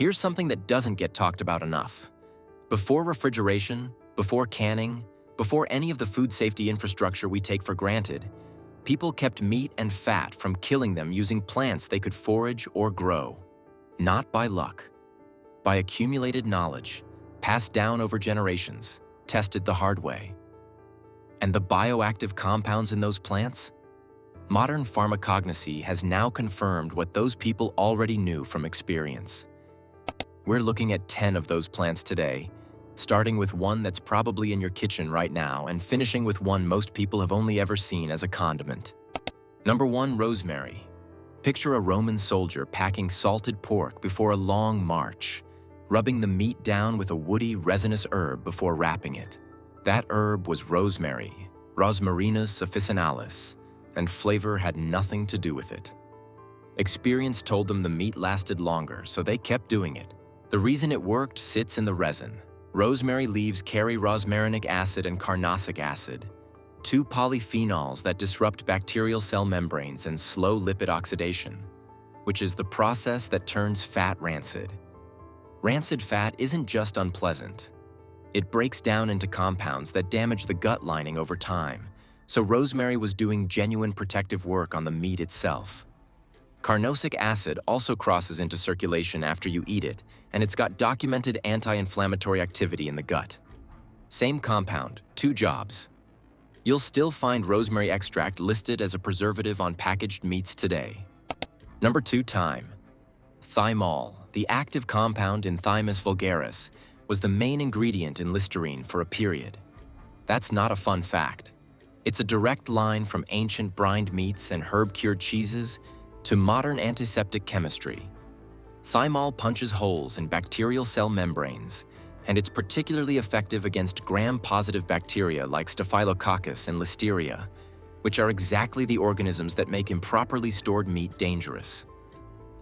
Here's something that doesn't get talked about enough. Before refrigeration, before canning, before any of the food safety infrastructure we take for granted, people kept meat and fat from killing them using plants they could forage or grow. Not by luck. By accumulated knowledge, passed down over generations, tested the hard way. And the bioactive compounds in those plants? Modern pharmacognosy has now confirmed what those people already knew from experience. We're looking at 10 of those plants today, starting with one that's probably in your kitchen right now and finishing with one most people have only ever seen as a condiment. Number 1, rosemary. Picture a Roman soldier packing salted pork before a long march, rubbing the meat down with a woody, resinous herb before wrapping it. That herb was rosemary, Rosmarinus officinalis, and flavor had nothing to do with it. Experience told them the meat lasted longer, so they kept doing it. The reason it worked sits in the resin. Rosemary leaves carry rosmarinic acid and carnosic acid, two polyphenols that disrupt bacterial cell membranes and slow lipid oxidation, which is the process that turns fat rancid. Rancid fat isn't just unpleasant. It breaks down into compounds that damage the gut lining over time, so rosemary was doing genuine protective work on the meat itself. Carnosic acid also crosses into circulation after you eat it, and it's got documented anti-inflammatory activity in the gut. Same compound, 2 jobs. You'll still find rosemary extract listed as a preservative on packaged meats today. Number 2, thyme. Thymol, the active compound in Thymus vulgaris, was the main ingredient in Listerine for a period. That's not a fun fact. It's a direct line from ancient brined meats and herb-cured cheeses to modern antiseptic chemistry. Thymol punches holes in bacterial cell membranes, and it's particularly effective against gram-positive bacteria like Staphylococcus and Listeria, which are exactly the organisms that make improperly stored meat dangerous.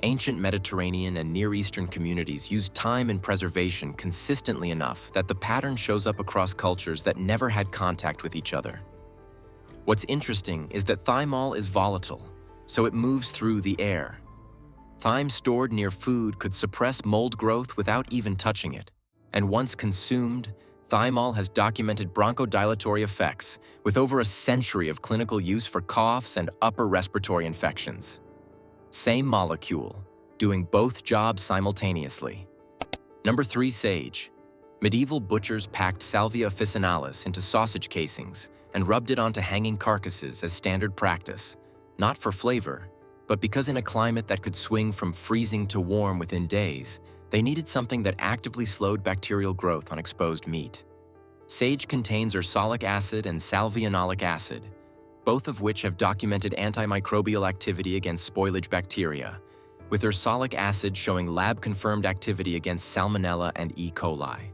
Ancient Mediterranean and Near Eastern communities used thyme in preservation consistently enough that the pattern shows up across cultures that never had contact with each other. What's interesting is that thymol is volatile, so it moves through the air. Thyme stored near food could suppress mold growth without even touching it. And once consumed, thymol has documented bronchodilatory effects with over a century of clinical use for coughs and upper respiratory infections. Same molecule, doing both jobs simultaneously. Number 3, sage. Medieval butchers packed Salvia officinalis into sausage casings and rubbed it onto hanging carcasses as standard practice, not for flavor, but because in a climate that could swing from freezing to warm within days, they needed something that actively slowed bacterial growth on exposed meat. Sage contains ursolic acid and salvionolic acid, both of which have documented antimicrobial activity against spoilage bacteria, with ursolic acid showing lab-confirmed activity against Salmonella and E. coli.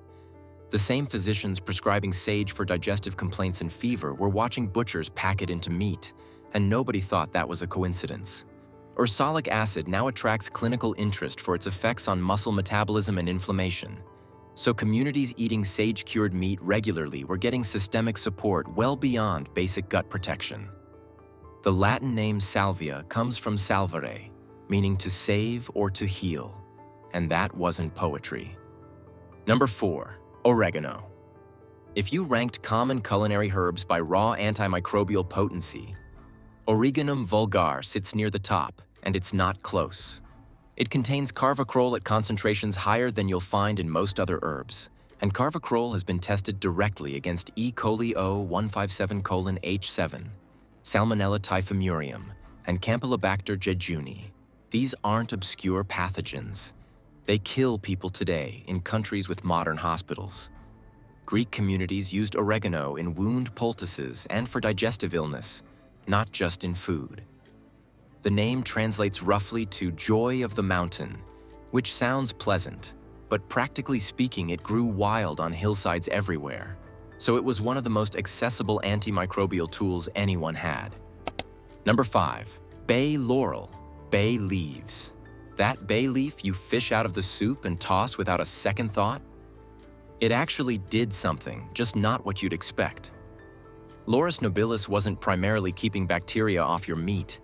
The same physicians prescribing sage for digestive complaints and fever were watching butchers pack it into meat, and nobody thought that was a coincidence. Ursolic acid now attracts clinical interest for its effects on muscle metabolism and inflammation, so communities eating sage-cured meat regularly were getting systemic support well beyond basic gut protection. The Latin name salvia comes from salvare, meaning to save or to heal, and that wasn't poetry. Number 4, oregano. If you ranked common culinary herbs by raw antimicrobial potency, Oreganum vulgar sits near the top, and it's not close. It contains carvacrol at concentrations higher than you'll find in most other herbs, and carvacrol has been tested directly against E. coli O157:H7, Salmonella typhimurium, and Campylobacter jejuni. These aren't obscure pathogens. They kill people today in countries with modern hospitals. Greek communities used oregano in wound poultices and for digestive illness, not just in food. The name translates roughly to joy of the mountain, which sounds pleasant, but practically speaking, it grew wild on hillsides everywhere. So it was one of the most accessible antimicrobial tools anyone had. Number 5, bay laurel, bay leaves. That bay leaf you fish out of the soup and toss without a second thought? It actually did something, just not what you'd expect. Laurus nobilis wasn't primarily keeping bacteria off your meat.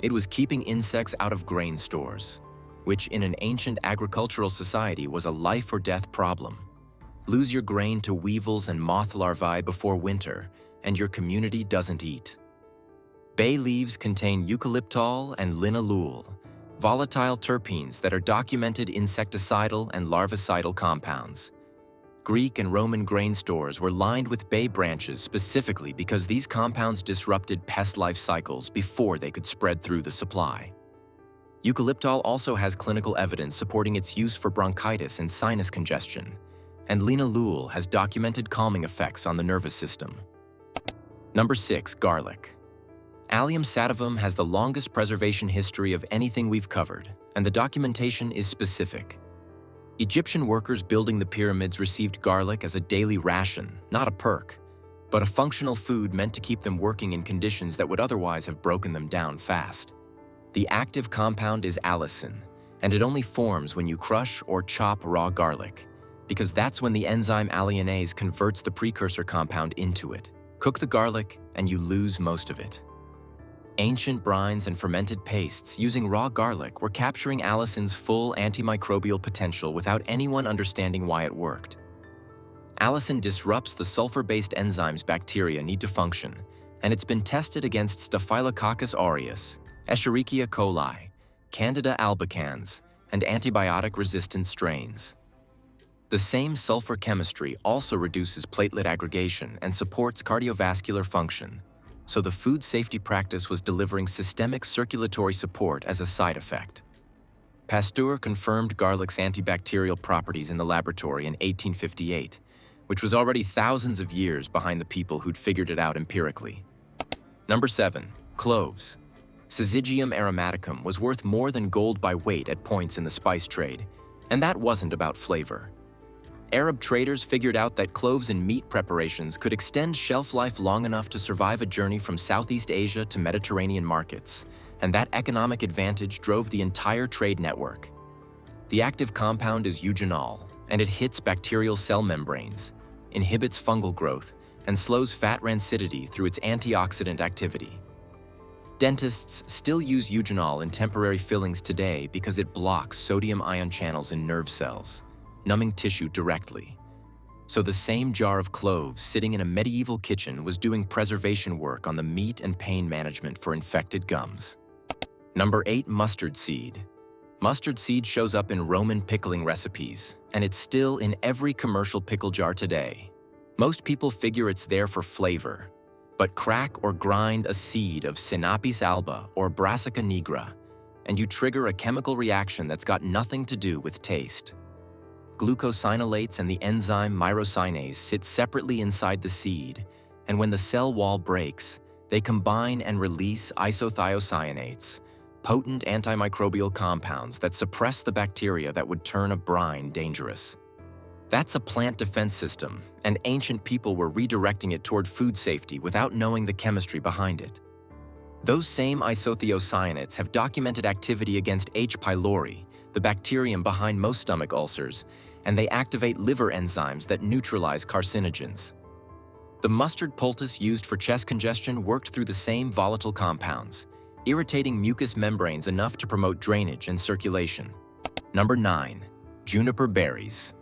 It was keeping insects out of grain stores. which in an ancient agricultural society was a life or death problem. Lose your grain to weevils and moth larvae before winter, and your community doesn't eat. Bay leaves contain eucalyptol and linalool, volatile terpenes that are documented insecticidal and larvicidal compounds. Greek and Roman grain stores were lined with bay branches specifically because these compounds disrupted pest life cycles before they could spread through the supply. Eucalyptol also has clinical evidence supporting its use for bronchitis and sinus congestion, and linalool has documented calming effects on the nervous system. Number 6, garlic. Allium sativum has the longest preservation history of anything we've covered, and the documentation is specific. Egyptian workers building the pyramids received garlic as a daily ration, not a perk, but a functional food meant to keep them working in conditions that would otherwise have broken them down fast. The active compound is allicin, and it only forms when you crush or chop raw garlic, because that's when the enzyme alliinase converts the precursor compound into it. Cook the garlic, and you lose most of it. Ancient brines and fermented pastes using raw garlic were capturing allicin's full antimicrobial potential without anyone understanding why it worked. Allicin disrupts the sulfur-based enzymes bacteria need to function, and it's been tested against Staphylococcus aureus, Escherichia coli, Candida albicans, and antibiotic-resistant strains. The same sulfur chemistry also reduces platelet aggregation and supports cardiovascular function, so the food safety practice was delivering systemic circulatory support as a side effect. Pasteur confirmed garlic's antibacterial properties in the laboratory in 1858, which was already thousands of years behind the people who'd figured it out empirically. Number 7, cloves. Syzygium aromaticum was worth more than gold by weight at points in the spice trade, and that wasn't about flavor. Arab traders figured out that cloves in meat preparations could extend shelf life long enough to survive a journey from Southeast Asia to Mediterranean markets, and that economic advantage drove the entire trade network. The active compound is eugenol, and it hits bacterial cell membranes, inhibits fungal growth, and slows fat rancidity through its antioxidant activity. Dentists still use eugenol in temporary fillings today because it blocks sodium ion channels in nerve cells, numbing tissue directly. So the same jar of cloves sitting in a medieval kitchen was doing preservation work on the meat and pain management for infected gums. Number 8, mustard seed. Mustard seed shows up in Roman pickling recipes, and it's still in every commercial pickle jar today. Most people figure it's there for flavor, but crack or grind a seed of Sinapis alba or Brassica nigra, and you trigger a chemical reaction that's got nothing to do with taste. Glucosinolates and the enzyme myrosinase sit separately inside the seed, and when the cell wall breaks, they combine and release isothiocyanates, potent antimicrobial compounds that suppress the bacteria that would turn a brine dangerous. That's a plant defense system, and ancient people were redirecting it toward food safety without knowing the chemistry behind it. Those same isothiocyanates have documented activity against H. pylori, the bacterium behind most stomach ulcers, and they activate liver enzymes that neutralize carcinogens. The mustard poultice used for chest congestion worked through the same volatile compounds, irritating mucous membranes enough to promote drainage and circulation. Number 9, juniper berries.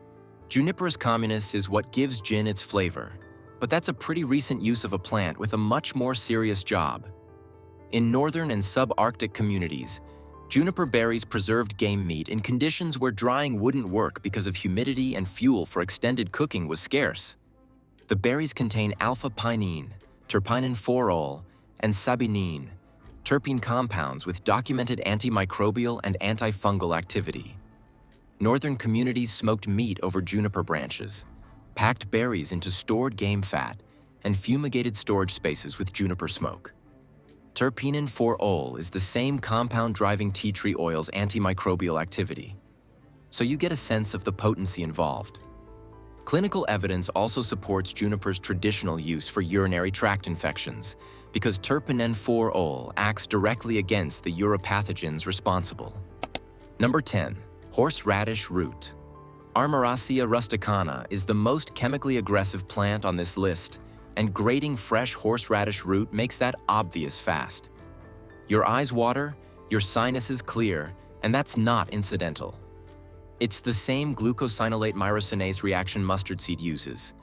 Juniperus communis is what gives gin its flavor, but that's a pretty recent use of a plant with a much more serious job. In northern and subarctic communities, juniper berries preserved game meat in conditions where drying wouldn't work because of humidity and fuel for extended cooking was scarce. The berries contain alpha-pinene, terpinin-4-ol, and sabinine, terpene compounds with documented antimicrobial and antifungal activity. Northern communities smoked meat over juniper branches, packed berries into stored game fat, and fumigated storage spaces with juniper smoke. Terpinin-4-ol is the same compound driving tea tree oil's antimicrobial activity, so you get a sense of the potency involved. Clinical evidence also supports juniper's traditional use for urinary tract infections because terpinin-4-ol acts directly against the uropathogens responsible. Number 10, horseradish root. Armoracia rusticana is the most chemically aggressive plant on this list, and grating fresh horseradish root makes that obvious fast. Your eyes water, your sinuses clear, And that's not incidental. It's the same glucosinolate myrosinase reaction mustard seed uses,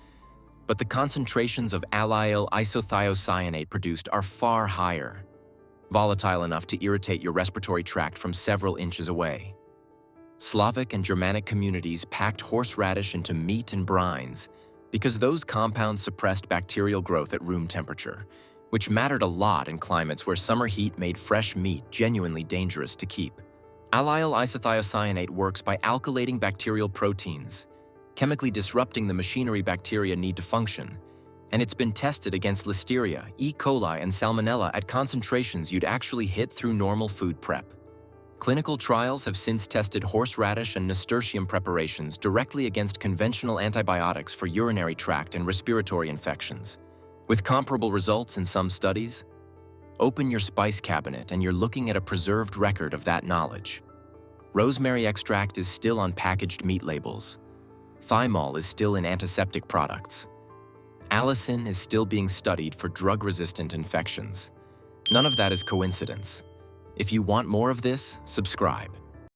but the concentrations of allyl isothiocyanate produced are far higher, volatile enough to irritate your respiratory tract from several inches away. Slavic and Germanic communities packed horseradish into meat and brines because those compounds suppressed bacterial growth at room temperature, which mattered a lot in climates where summer heat made fresh meat genuinely dangerous to keep. Allyl isothiocyanate works by alkylating bacterial proteins, chemically disrupting the machinery bacteria need to function, and it's been tested against Listeria, E. coli, and Salmonella at concentrations you'd actually hit through normal food prep. Clinical trials have since tested horseradish and nasturtium preparations directly against conventional antibiotics for urinary tract and respiratory infections, with comparable results in some studies. Open your spice cabinet and you're looking at a preserved record of that knowledge. Rosemary extract is still on packaged meat labels. Thymol is still in antiseptic products. Allicin is still being studied for drug-resistant infections. None of that is coincidence. If you want more of this, subscribe.